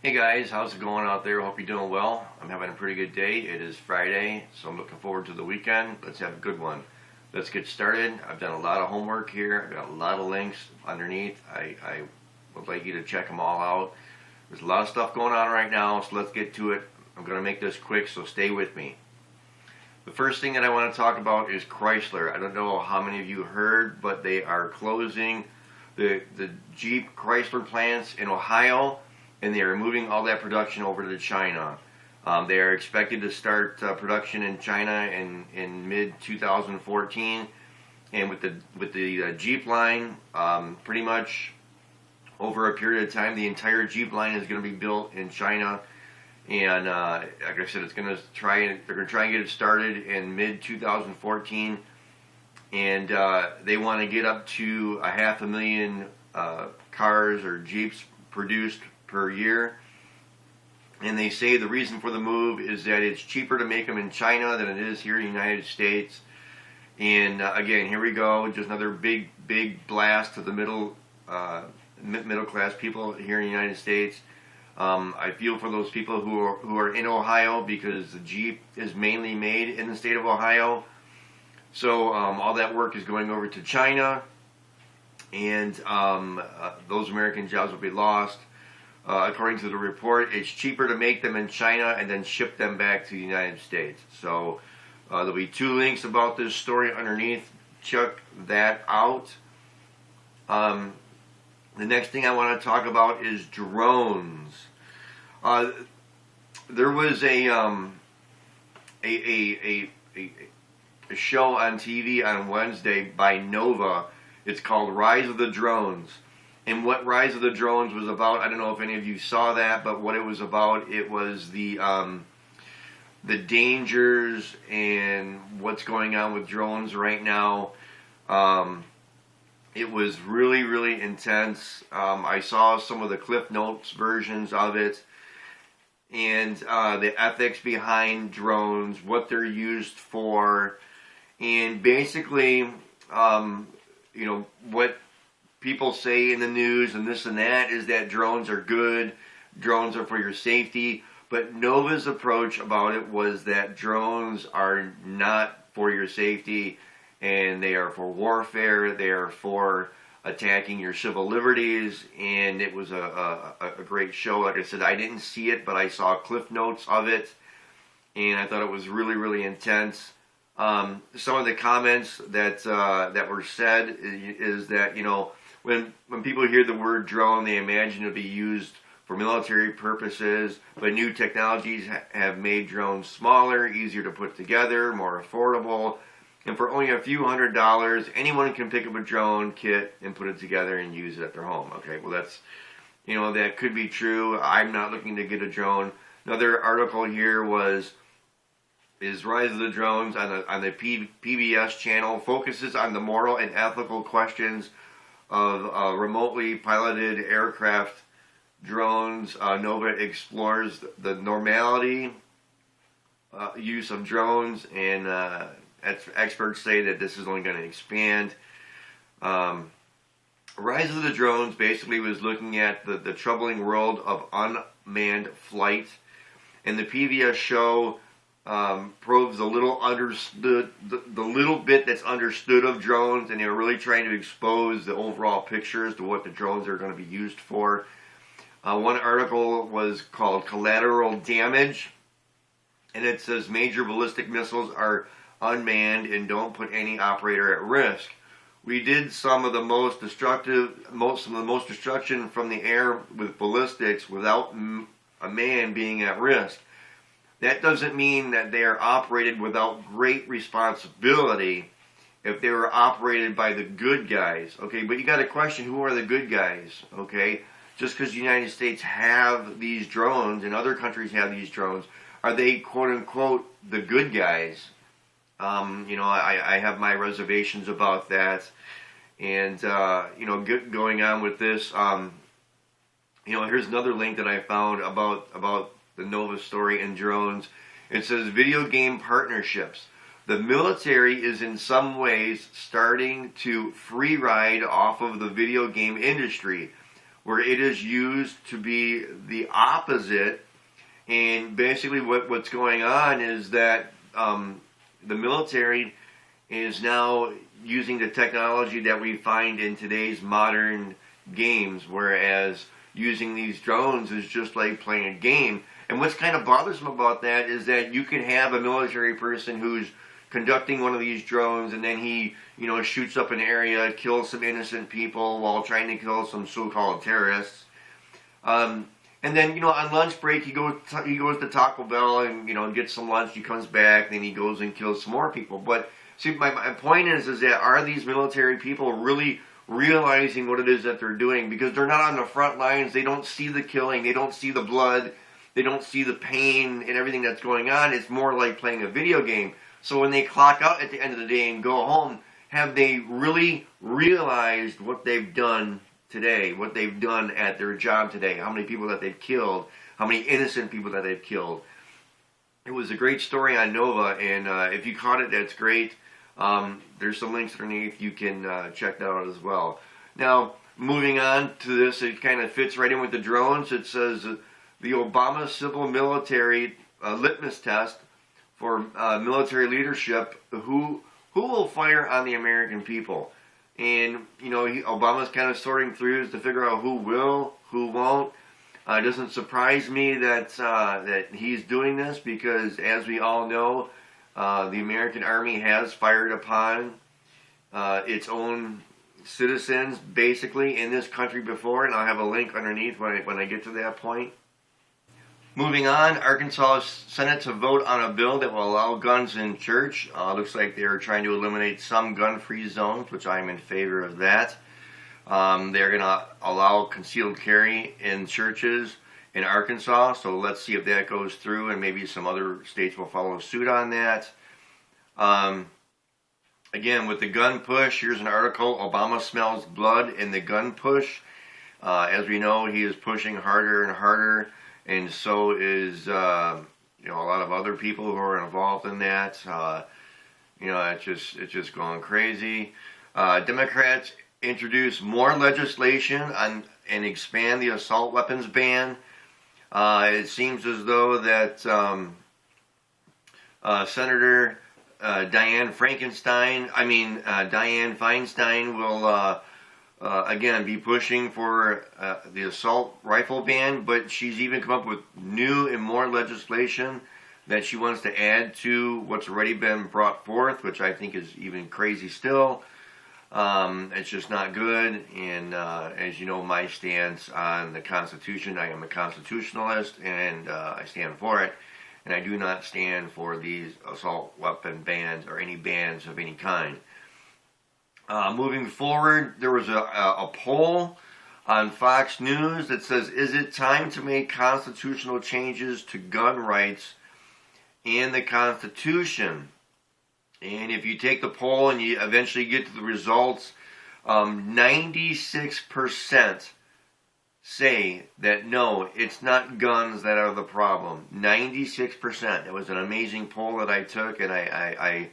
Hey guys, how's it going out there? Hope you're doing well. I'm having a pretty good day. It is Friday, so I'm looking forward to the weekend. Let's have a good one. Let's get started. I've done a lot of homework here. I've got a lot of links underneath. I would like you to check them all out. There's a lot of stuff going on right now, so let's get to it. I'm going to make this quick, so stay with me. The first thing that I want to talk about is Chrysler. I don't know how many of you heard, but they are closing the Jeep Chrysler plants in Ohio, and they are moving all that production over to China. They are expected to start production in China in mid 2014, and with the Jeep line, pretty much over a period of time, the entire Jeep line is going to be built in China. And like I said, they're going to try and get it started in mid 2014, and they want to get up to 500,000 cars or Jeeps produced per year. And they say the reason for the move is that it's cheaper to make them in China than it is here in the United States. And again, here we go, just another big blast to the middle class people here in the United States. I feel for those people who are in Ohio, because the Jeep is mainly made in the state of Ohio. So all that work is going over to China, and those American jobs will be lost. According to the report, it's cheaper to make them in China and then ship them back to the United States. So there'll be two links about this story underneath. Check that out. The next thing I want to talk about is drones. There was a show on TV on Wednesday by Nova. It's called Rise of the Drones. And what Rise of the Drones was about, I don't know if any of you saw that, but what it was about, it was the dangers and what's going on with drones right now. It was really intense. I saw some of the Cliff Notes versions of it, and the ethics behind drones, what they're used for, and basically, what people say in the news and this and that is that drones are good, drones are for your safety. But Nova's approach about it was that drones are not for your safety, and they are for warfare, they are for attacking your civil liberties. And it was a great show. Like I said, I didn't see it, but I saw Cliff Notes of it, and I thought it was really intense. Some of the comments that were said is that, when people hear the word drone, they imagine it to be used for military purposes, but new technologies have made drones smaller, easier to put together, more affordable, and for only a few $100s, anyone can pick up a drone kit and put it together and use it at their home. Okay, well that's, that could be true. I'm not looking to get a drone. Another article here is Rise of the Drones on the PBS channel, focuses on the moral and ethical questions of remotely piloted aircraft drones. Nova explores the normality use of drones, and experts say that this is only going to expand. Rise of the Drones basically was looking at the troubling world of unmanned flight, and the PBS show probes the little bit that's understood of drones, and they're really trying to expose the overall picture as to what the drones are going to be used for. One article was called Collateral Damage, and it says major ballistic missiles are unmanned and don't put any operator at risk. We did some of the most destruction from the air with ballistics without a man being at risk. That doesn't mean that they are operated without great responsibility if they were operated by the good guys. Okay, but you got to question, who are the good guys? Okay, just because the United States have these drones and other countries have these drones, are they quote unquote the good guys? I have my reservations about that. And going on with this, here's another link that I found about the Nova story and drones. It says video game partnerships. The military is in some ways starting to free ride off of the video game industry. where it is used to be the opposite. And basically what's going on is that the military is now using the technology that we find in today's modern games, whereas using these drones is just like playing a game. And what's kind of bothersome about that is that you can have a military person who's conducting one of these drones, and then he, shoots up an area, kills some innocent people while trying to kill some so-called terrorists. And then, on lunch break, he goes to Taco Bell and, gets some lunch. He comes back, then he goes and kills some more people. But see, my point is that are these military people really realizing what it is that they're doing? Because they're not on the front lines. They don't see the killing. They don't see the blood. They don't see the pain and everything that's going on. It's more like playing a video game. So when they clock out at the end of the day and go home, have they really realized what they've done today, what they've done at their job today, how many people that they've killed, how many innocent people that they've killed? It was a great story on Nova, and if you caught it, that's great. There's some links underneath. You can check that out as well. Now, moving on to this, it kind of fits right in with the drones. It says the Obama civil military litmus test for military leadership, who will fire on the American people. And, Obama's kind of sorting through to figure out who will, who won't. It doesn't surprise me that he's doing this, because as we all know, the American Army has fired upon its own citizens, basically, in this country before, and I'll have a link underneath when I get to that point. Moving on, Arkansas Senate to vote on a bill that will allow guns in church. Looks like they're trying to eliminate some gun-free zones, which I'm in favor of that. They're going to allow concealed carry in churches in Arkansas, so let's see if that goes through, and maybe some other states will follow suit on that. Again, with the gun push, here's an article, Obama smells blood in the gun push. As we know, he is pushing harder and harder, and so is a lot of other people who are involved in that. It's just going crazy. Democrats introduce more legislation and expand the assault weapons ban. It seems as though that Senator Dianne Feinstein will again be pushing for the assault rifle ban, but she's even come up with new and more legislation that she wants to add to what's already been brought forth, which I think is even crazy still. It's just not good, and as you know, my stance on the Constitution, I am a constitutionalist, and I stand for it, and I do not stand for these assault weapon bans or any bans of any kind. Moving forward, there was a poll on Fox News that says, is it time to make constitutional changes to gun rights and the Constitution? And if you take the poll and you eventually get to the results, 96% say that no, it's not guns that are the problem. 96%. It was an amazing poll that I took, and I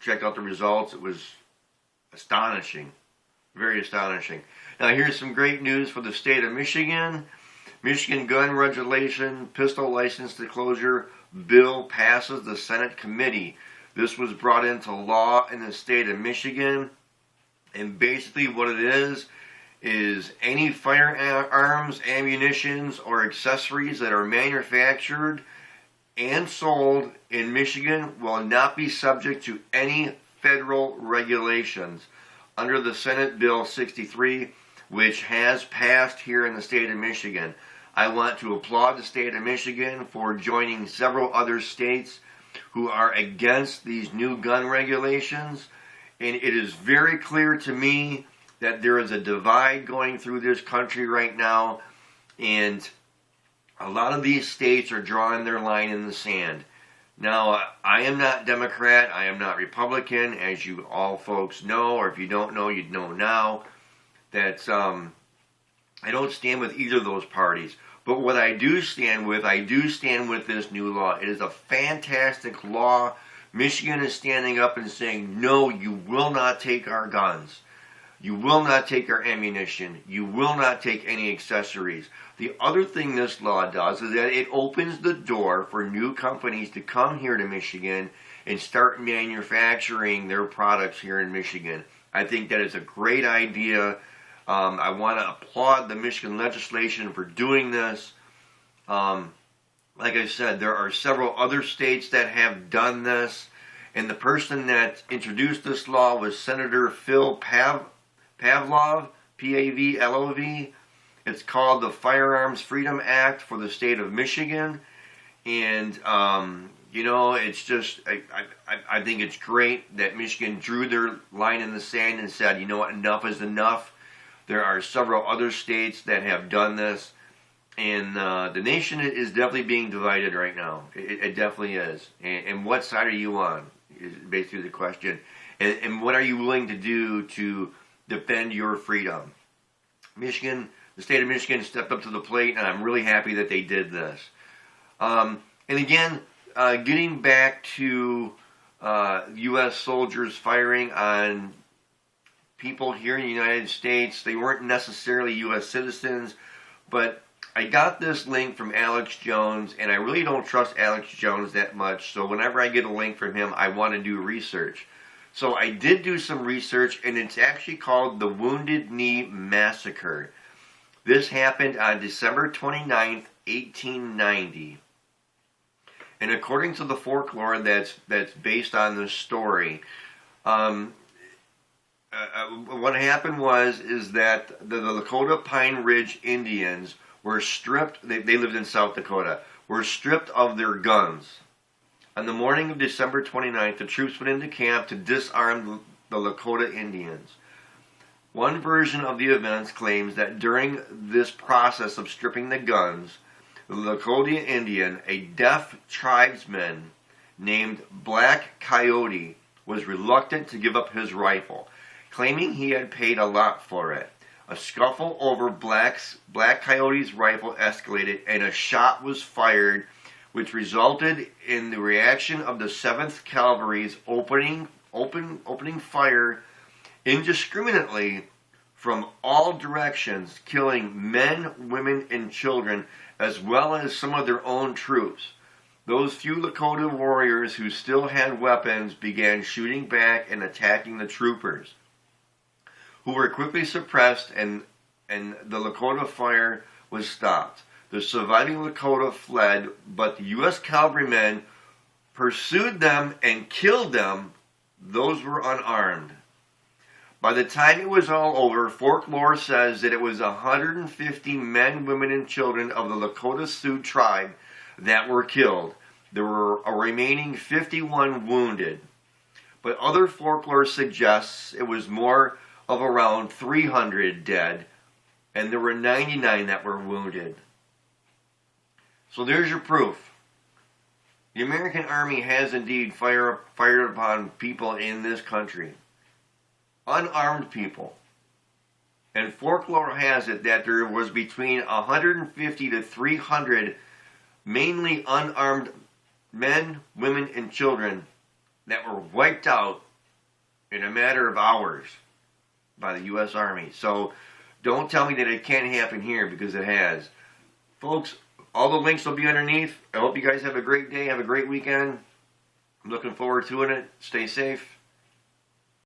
checked out the results. It was astonishing. Very astonishing. Now here's some great news for the state of Michigan. Michigan gun regulation, pistol license disclosure bill passes the Senate committee. This was brought into law in the state of Michigan, and basically what it is any firearms, ammunitions, or accessories that are manufactured and sold in Michigan will not be subject to any federal regulations under the Senate Bill 63, which has passed here in the state of Michigan. I want to applaud the state of Michigan for joining several other states who are against these new gun regulations, and it is very clear to me that there is a divide going through this country right now, and a lot of these states are drawing their line in the sand. Now, I am not Democrat, I am not Republican, as you all folks know, or if you don't know, you'd know now, that I don't stand with either of those parties. But what I do stand with this new law. It is a fantastic law. Michigan is standing up and saying, no, you will not take our guns. You will not take our ammunition. You will not take any accessories. The other thing this law does is that it opens the door for new companies to come here to Michigan and start manufacturing their products here in Michigan. I think that is a great idea. I want to applaud the Michigan legislation for doing this. Like I said, there are several other states that have done this. And the person that introduced this law was Senator Phil Pavlov, P-A-V-L-O-V. It's called the Firearms Freedom Act for the state of Michigan. And, you know, it's just, I think it's great that Michigan drew their line in the sand and said, you know what, enough is enough. There are several other states that have done this. And the nation is definitely being divided right now. It definitely is. And what side are you on is basically the question. And what are you willing to do to defend your freedom? Michigan, the state of Michigan stepped up to the plate, and I'm really happy that they did this. And again, getting back to U.S. soldiers firing on people here in the United States, they weren't necessarily U.S. citizens, but I got this link from Alex Jones, and I really don't trust Alex Jones that much, so whenever I get a link from him, I want to do research. So I did do some research, and it's actually called the Wounded Knee Massacre. This happened on December 29th, 1890. And according to the folklore that's based on this story, what happened is that the Lakota Pine Ridge Indians were stripped, they lived in South Dakota, were stripped of their guns. On the morning of December 29th, the troops went into camp to disarm the Lakota Indians. One version of the events claims that during this process of stripping the guns, the Lakota Indian, a deaf tribesman named Black Coyote, was reluctant to give up his rifle, claiming he had paid a lot for it. A scuffle over Black Coyote's rifle escalated, and a shot was fired, which resulted in the reaction of the 7th Cavalry's opening fire indiscriminately from all directions, killing men, women, and children, as well as some of their own troops. Those few Lakota warriors who still had weapons began shooting back and attacking the troopers, who were quickly suppressed, and the Lakota fire was stopped. The surviving Lakota fled, but the U.S. cavalrymen pursued them and killed them. Those were unarmed. By the time it was all over, folklore says that it was 150 men, women, and children of the Lakota Sioux tribe that were killed. There were a remaining 51 wounded. But other folklore suggests it was more of around 300 dead, and there were 99 that were wounded. So there's your proof. The American Army has indeed fired upon people in this country. Unarmed people. And folklore has it that there was between 150 to 300 mainly unarmed men, women, and children that were wiped out in a matter of hours by the U.S. Army. So don't tell me that it can't happen here, because it has. Folks, all the links will be underneath. I hope you guys have a great day, have a great weekend. I'm looking forward to it. Stay safe.